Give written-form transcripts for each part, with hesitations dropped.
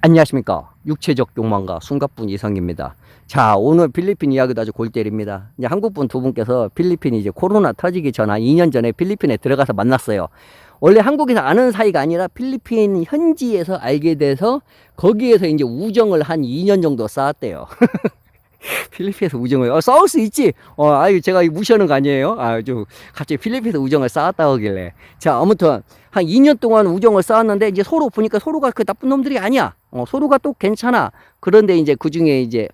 안녕하십니까. 육체적 욕망가 숨가쁜 이성입니다. 자, 오늘 필리핀 이야기도 아주 골 때립니다. 이제 한국분 두 분께서 필리핀이 이제 코로나 터지기 전 한 2년 전에 필리핀에 들어가서 만났어요. 원래 한국에서 아는 사이가 아니라 필리핀 현지에서 알게 돼서 거기에서 이제 우정을 한 2년 정도 쌓았대요. 필리핀에서 우정을 싸울 수 있지. 아유 제가 무시하는 거 아니에요. 좀 갑자기 필리핀에서 우정을 쌓았다 하길래. 자, 아무튼 한 2년 동안 우정을 쌓았는데 이제 서로 보니까 서로가 그 나쁜 놈들이 아니야. 서로가 또 괜찮아. 그런데 이제 그 중에 이제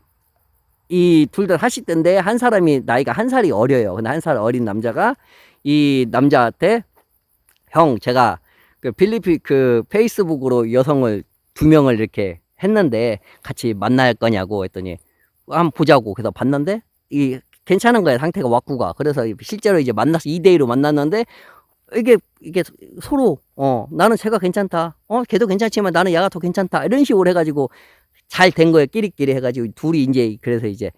이 둘 다 40대인데 한 사람이 나이가 한 살이 어려요. 근데 한 살 어린 남자가 이 남자한테 형, 제가 그 필리핀 그 페이스북으로 여성을 2명을 이렇게 했는데 같이 만날 거냐고 했더니 한번 보자고. 그래서 봤는데 이 괜찮은 거야, 상태가 왁구가. 그래서 실제로 이제 만나서 2대2로 만났는데 이게 서로 나는 쟤가 괜찮다, 걔도 괜찮지만 나는 얘가 더 괜찮다, 이런 식으로 해가지고 잘 된 거예요. 끼리끼리 해가지고 둘이 이제 그래서 이제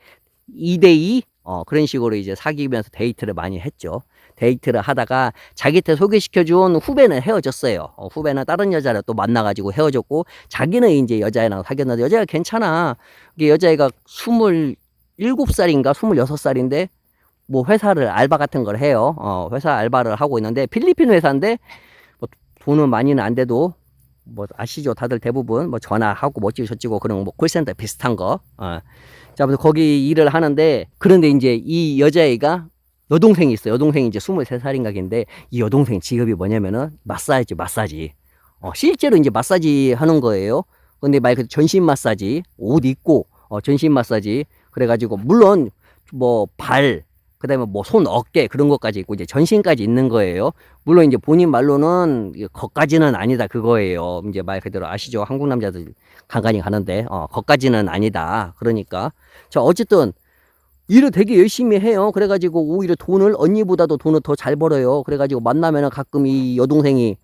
2대2 그런 식으로 이제 사귀면서 데이트를 많이 했죠. 데이트를 하다가 자기한테 소개시켜준 후배는 헤어졌어요. 후배는 다른 여자를 또 만나가지고 헤어졌고, 자기는 이제 여자애랑 사귀었는데 여자가 괜찮아. 이게 여자애가 27살인가 26살인데 뭐 회사를 알바 같은 걸 해요. 회사 알바를 하고 있는데 필리핀 회사인데 뭐 돈은 많이는 안 돼도 뭐 아시죠? 다들 대부분 뭐 전화하고 뭐 어찌고 저찌고 그런 뭐 콜센터 비슷한 거. 자, 그래서 거기 일을 하는데, 그런데 이제 이 여자애가 여동생이 있어요. 여동생이 이제 23살인가 걔인데, 이 여동생 직업이 뭐냐면은 마사지. 실제로 이제 마사지 하는 거예요. 근데 말 그대로 전신 마사지, 옷 입고 전신 마사지. 그래가지고 물론 뭐 발, 그다음에 뭐 손, 어깨 그런 것까지 있고 이제 전신까지 있는 거예요. 물론 이제 본인 말로는 거까지는 아니다 그거예요. 이제 말 그대로 아시죠? 한국 남자들 간간히 가는데 거까지는 아니다. 그러니까 자, 어쨌든 일을 되게 열심히 해요. 그래가지고 오히려 언니보다도 돈을 더 잘 벌어요. 그래가지고 만나면은 가끔 이 여동생이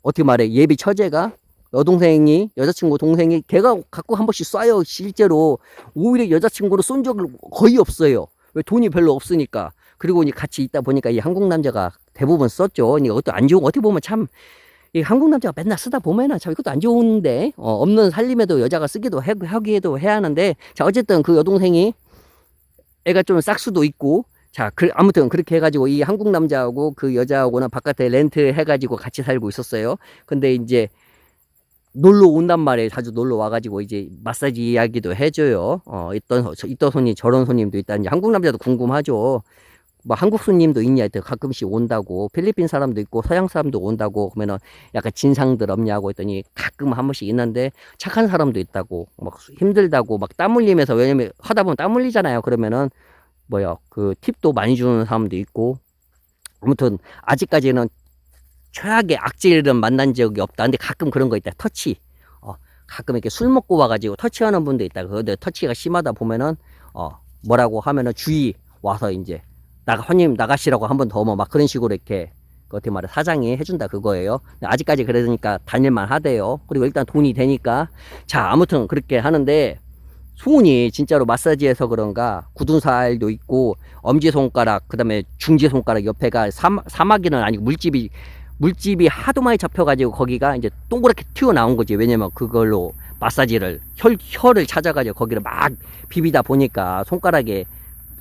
어떻게 말해, 예비 처제가 여자친구 동생이 걔가 갖고 한 번씩 쏴요. 실제로 오히려 여자친구를 쏜 적은 거의 없어요. 왜? 돈이 별로 없으니까. 그리고 이제 같이 있다 보니까 이 한국 남자가 대부분 썼죠. 이것도 안 좋은, 어떻게 보면 참, 이 한국 남자가 맨날 쓰다 보면은 참 이것도 안 좋은데, 없는 살림에도 여자가 쓰기도 하기도 해야 하는데, 자, 어쨌든 그 여동생이 애가 좀 싹수도 있고, 자, 아무튼 그렇게 해가지고 이 한국 남자하고 그 여자하고는 바깥에 렌트 해가지고 같이 살고 있었어요. 근데 이제 놀러 온단 말이에요. 자주 놀러 와가지고 이제 마사지 이야기도 해줘요. 있던 손이 저런 손님도 있다. 이제 한국 남자도 궁금하죠. 뭐 한국 손님도 있냐 했더니 가끔씩 온다고. 필리핀 사람도 있고 서양 사람도 온다고. 그러면은 약간 진상들 없냐고 했더니 가끔 한 번씩 있는데 착한 사람도 있다고. 막 힘들다고 막 땀 흘리면서, 왜냐면 하다 보면 땀 흘리잖아요. 그러면은 그 팁도 많이 주는 사람도 있고. 아무튼 아직까지는 최악의 악질은 만난 적이 없다. 근데 가끔 그런 거 있다. 터치. 가끔 이렇게 술 먹고 와가지고 터치하는 분도 있다. 근데 터치가 심하다 보면은 뭐라고 하면은 주의 와서 이제 형님 나가시라고 한 번 더 막 그런 식으로 이렇게 어떻게 말해 사장이 해준다 그거예요. 아직까지 그러니까 다닐만 하대요. 그리고 일단 돈이 되니까. 자, 아무튼 그렇게 하는데 소은이 진짜로 마사지해서 그런가 굳은살도 있고 엄지손가락, 그 다음에 중지손가락 옆에가 사마귀는 아니고 물집이 하도 많이 잡혀가지고 거기가 이제 동그랗게 튀어나온 거지. 왜냐면 그걸로 마사지를 혀를 찾아가지고 거기를 막 비비다 보니까 손가락에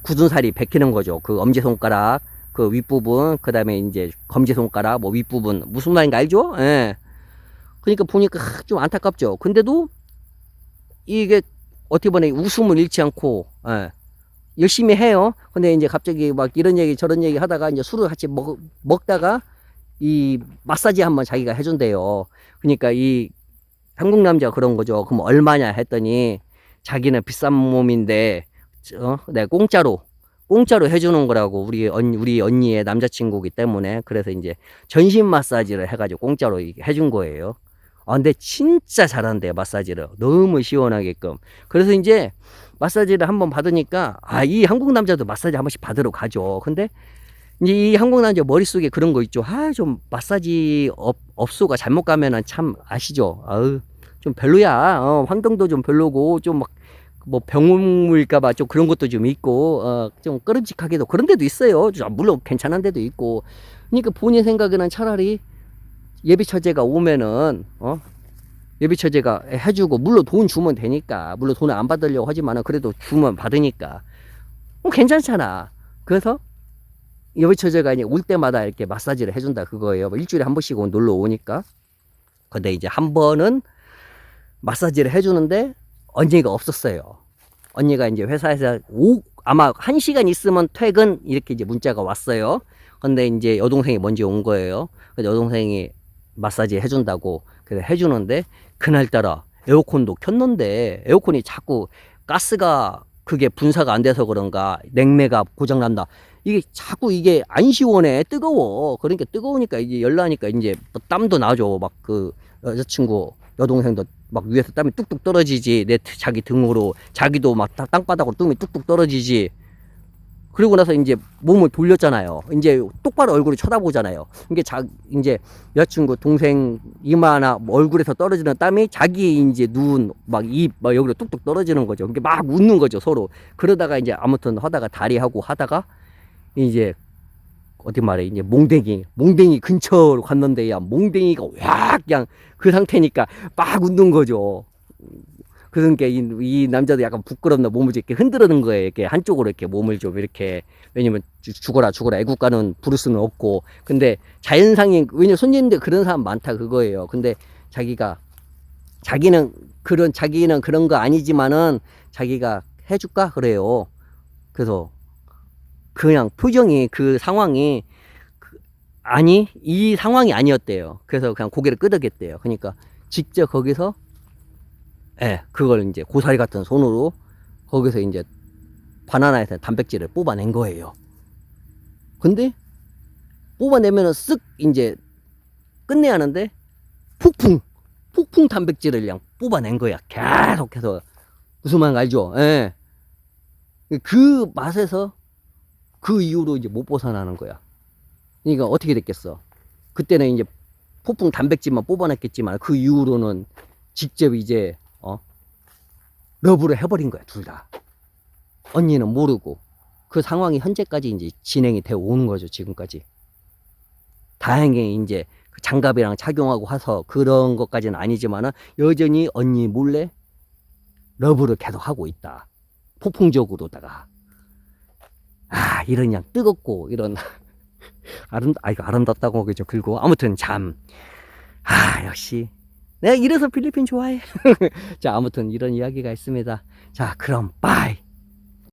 굳은살이 베끼는 거죠. 그 엄지손가락 그 윗부분, 그 다음에 이제 검지손가락 뭐 윗부분, 무슨 말인가 알죠? 예. 그러니까 보니까 좀 안타깝죠. 근데도 이게 어떻게 보면 웃음을 잃지 않고 열심히 해요. 근데 이제 갑자기 막 이런 얘기 저런 얘기 하다가 이제 술을 같이 먹다가 이 마사지 한번 자기가 해준대요. 그러니까 이 한국 남자가 그런 거죠. 그럼 얼마냐 했더니 자기는 비싼 몸인데 내가 공짜로 해주는 거라고. 우리 언니의 남자친구기 때문에. 그래서 이제 전신 마사지를 해가지고 공짜로 해준 거예요. 근데 진짜 잘한대요, 마사지를. 너무 시원하게끔. 그래서 이제 마사지를 한번 받으니까 이 한국 남자도 마사지 한 번씩 받으러 가죠. 근데 이제 이 한국 남자 머릿속에 그런 거 있죠. 좀 마사지 업소가 잘못 가면은 참 아시죠? 좀 별로야. 환경도 좀 별로고 좀 막 뭐 병물까봐 좀 그런 것도 좀 있고 좀 꺼름직하게도 그런 데도 있어요. 물론 괜찮은 데도 있고. 그러니까 본인 생각에는 차라리 예비 처제가 오면은 예비 처제가 해주고, 물론 돈 주면 되니까, 물론 돈을 안 받으려고 하지만은 그래도 주면 받으니까 괜찮잖아. 그래서 예비 처제가 이제 올 때마다 이렇게 마사지를 해준다 그거예요. 뭐 일주일에 한 번씩 놀러 오니까. 근데 이제 한 번은 마사지를 해주는데 언니가 없었어요. 언니가 이제 회사에서 아마 1시간 있으면 퇴근 이렇게 이제 문자가 왔어요. 근데 이제 여동생이 먼저 온 거예요. 그래서 여동생이 마사지 해준다고 그래서 해주는데 그날따라 에어컨도 켰는데 에어컨이 자꾸 가스가 그게 분사가 안 돼서 그런가 냉매가 고장난다. 이게 자꾸 이게 안 시원해. 뜨거워. 그러니까 뜨거우니까 이제 열나니까 이제 뭐 땀도 나죠. 막 그 여자친구 여동생도 막 위에서 땀이 뚝뚝 떨어지지. 자기 등으로 자기도 막 땅바닥으로 땀이 뚝뚝 떨어지지. 그리고 나서 이제 몸을 돌렸잖아요. 이제 똑바로 얼굴을 쳐다보잖아요. 이게 이제 여자친구 동생 이마나 얼굴에서 떨어지는 땀이 자기 이제 눈, 막 입, 막 여기로 뚝뚝 떨어지는 거죠. 이게 막 웃는 거죠, 서로. 그러다가 이제 아무튼 하다가 다리하고 하다가 이제 어디 말해, 이제 몽댕이 근처로 갔는데, 야, 몽댕이가 확 그냥 그 상태니까 막 웃는 거죠. 그러니까 이 남자도 약간 부끄럽나 몸을 이렇게 흔들는 거예요. 이렇게 한쪽으로 이렇게 몸을 좀 이렇게. 왜냐면 죽어라 애국가는 부를 수는 없고. 근데 자연상인, 왜냐면 손님들 그런 사람 많다 그거예요. 근데 자기는 그런 거 아니지만은 자기가 해줄까 그래요. 그래서 그냥 표정이 그 상황이 아니 이 상황이 아니었대요. 그래서 그냥 고개를 끄덕였대요. 그러니까 직접 거기서 그걸 이제 고사리 같은 손으로 거기서 이제 바나나에서 단백질을 뽑아낸 거예요. 근데 뽑아내면은 쓱 이제 끝내야 하는데 폭풍 단백질을 그냥 뽑아낸 거야. 계속해서. 무슨 말인지 알죠? 예. 그 맛에서 그 이후로 이제 못 벗어나는 거야. 그러니까 어떻게 됐겠어? 그때는 이제 폭풍 단백질만 뽑아냈겠지만 그 이후로는 직접 이제 러브를 해버린 거야, 둘 다. 언니는 모르고. 그 상황이 현재까지 이제 진행이 되어 오는 거죠, 지금까지. 다행히 이제 장갑이랑 착용하고 해서 그런 것까지는 아니지만은 여전히 언니 몰래 러브를 계속 하고 있다. 폭풍적으로다가. 이런 그냥 뜨겁고, 이런, 이거 아름답다고 그죠, 긁고. 아무튼 역시. 내가 이래서 필리핀 좋아해. 자, 아무튼 이런 이야기가 있습니다. 자, 그럼, 빠이.